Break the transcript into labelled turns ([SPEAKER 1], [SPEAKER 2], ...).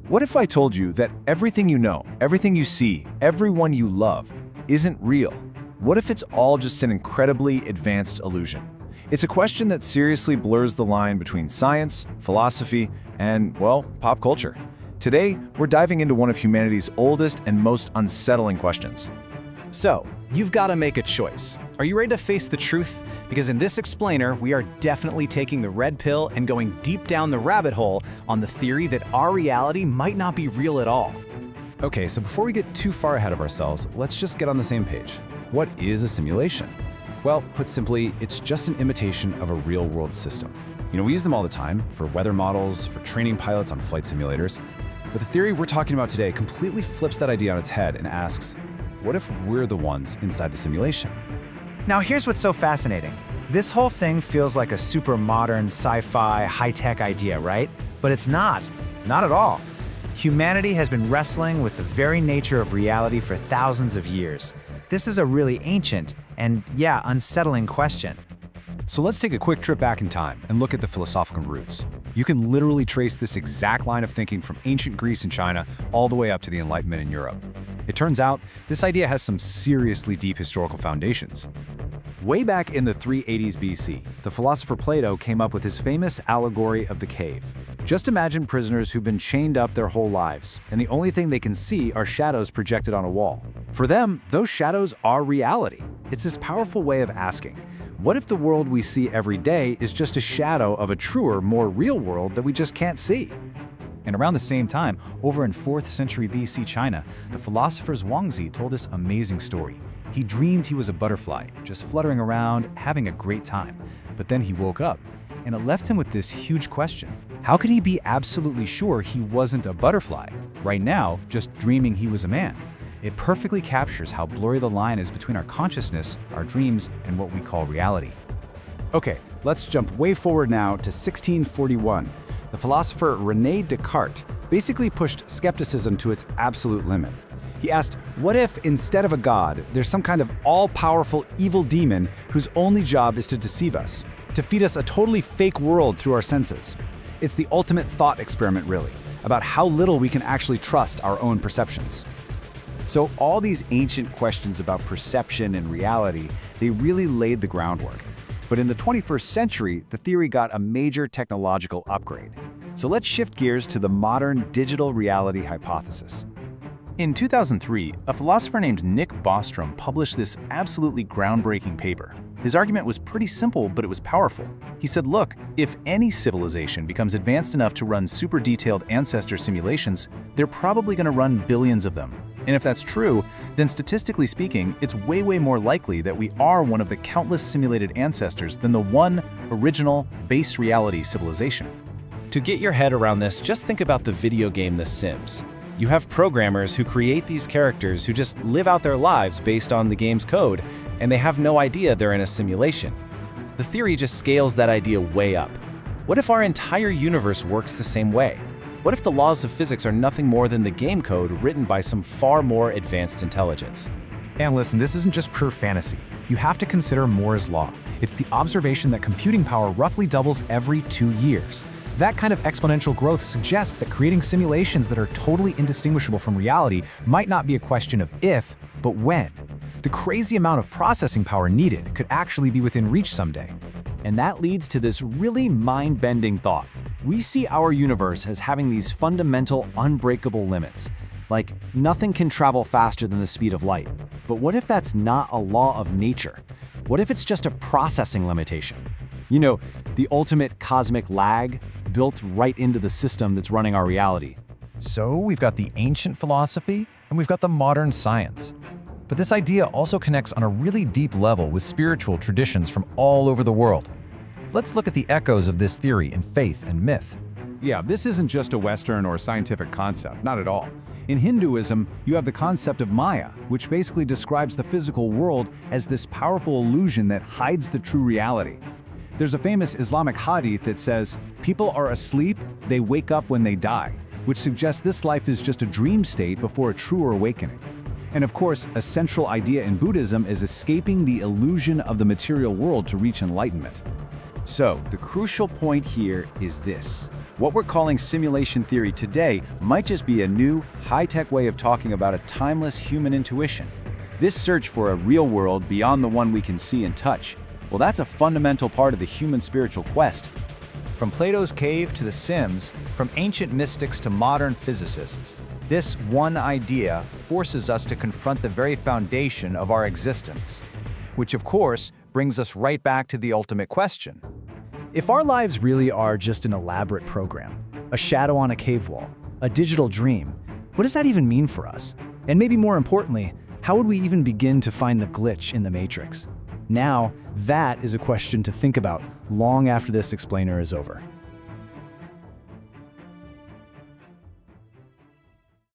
[SPEAKER 1] What if I told you that everything you know, everything you see, everyone you love, isn't real? What if it's all just an incredibly advanced illusion? It's a question that seriously blurs the line between science, philosophy, and, well, pop culture. Today, we're diving into one of humanity's oldest and most unsettling questions.
[SPEAKER 2] So, you've got to make a choice. Are you ready to face the truth? Because in this explainer, we are definitely taking the red pill and going deep down the rabbit hole on the theory that our reality might not be real at all.
[SPEAKER 3] Okay, so before we get too far ahead of ourselves, let's just get on the same page. What is a simulation? Well, put simply, it's just an imitation of a real-world system. We use them all the time for weather models, for training pilots on flight simulators. But the theory we're talking about today completely flips that idea on its head and asks, what if we're the ones inside the simulation?
[SPEAKER 4] Now here's what's so fascinating. This whole thing feels like a super modern, sci-fi, high-tech idea, right? But it's not. Not at all. Humanity has been wrestling with the very nature of reality for thousands of years. This is a really ancient and, yeah, unsettling question.
[SPEAKER 3] So let's take a quick trip back in time and look at the philosophical roots. You can literally trace this exact line of thinking from ancient Greece and China all the way up to the Enlightenment in Europe. It turns out, this idea has some seriously deep historical foundations. Way back in the 380s BC, the philosopher Plato came up with his famous allegory of the cave. Just imagine prisoners who've been chained up their whole lives, and the only thing they can see are shadows projected on a wall. For them, those shadows are reality. It's this powerful way of asking, what if the world we see every day is just a shadow of a truer, more real world that we just can't see? And around the same time, over in 4th century BC China, the philosopher Zhuangzi told this amazing story. He dreamed he was a butterfly, just fluttering around, having a great time. But then he woke up, and it left him with this huge question. How could he be absolutely sure he wasn't a butterfly, right now just dreaming he was a man? It perfectly captures how blurry the line is between our consciousness, our dreams, and what we call reality. Okay, let's jump way forward now to 1641. The philosopher René Descartes basically pushed skepticism to its absolute limit. He asked, what if instead of a god, there's some kind of all-powerful evil demon whose only job is to deceive us, to feed us a totally fake world through our senses? It's the ultimate thought experiment, really, about how little we can actually trust our own perceptions. So all these ancient questions about perception and reality, they really laid the groundwork. But in the 21st century, the theory got a major technological upgrade. So let's shift gears to the modern digital reality hypothesis.
[SPEAKER 1] In 2003, a philosopher named Nick Bostrom published this absolutely groundbreaking paper. His argument was pretty simple, but it was powerful. He said, look, if any civilization becomes advanced enough to run super detailed ancestor simulations, they're probably going to run billions of them. And if that's true, then statistically speaking, it's way more likely that we are one of the countless simulated ancestors than the one original base reality civilization.
[SPEAKER 2] To get your head around this, just think about the video game The Sims. You have programmers who create these characters who just live out their lives based on the game's code, and they have no idea they're in a simulation. The theory just scales that idea way up. What if our entire universe works the same way? What if the laws of physics are nothing more than the game code written by some far more advanced intelligence?
[SPEAKER 3] And listen, this isn't just pure fantasy. You have to consider Moore's law. It's the observation that computing power roughly doubles every 2 years. That kind of exponential growth suggests that creating simulations that are totally indistinguishable from reality might not be a question of if, but when. The crazy amount of processing power needed could actually be within reach someday.
[SPEAKER 2] And that leads to this really mind-bending thought. We see our universe as having these fundamental, unbreakable limits. Like, nothing can travel faster than the speed of light. But what if that's not a law of nature? What if it's just a processing limitation? The ultimate cosmic lag built right into the system that's running our reality.
[SPEAKER 1] So we've got the ancient philosophy, and we've got the modern science. But this idea also connects on a really deep level with spiritual traditions from all over the world. Let's look at the echoes of this theory in faith and myth.
[SPEAKER 5] Yeah, this isn't just a Western or scientific concept, not at all. In Hinduism, you have the concept of Maya, which basically describes the physical world as this powerful illusion that hides the true reality. There's a famous Islamic hadith that says, people are asleep, they wake up when they die, which suggests this life is just a dream state before a truer awakening. And of course, a central idea in Buddhism is escaping the illusion of the material world to reach enlightenment.
[SPEAKER 2] So, the crucial point here is this. What we're calling simulation theory today might just be a new, high-tech way of talking about a timeless human intuition. This search for a real world beyond the one we can see and touch, well, that's a fundamental part of the human spiritual quest.
[SPEAKER 4] From Plato's cave to The Sims, from ancient mystics to modern physicists, this one idea forces us to confront the very foundation of our existence. Which, of course, brings us right back to the ultimate question.
[SPEAKER 6] If our lives really are just an elaborate program, a shadow on a cave wall, a digital dream, what does that even mean for us? And maybe more importantly, how would we even begin to find the glitch in the matrix? Now, that is a question to think about long after this explainer is over.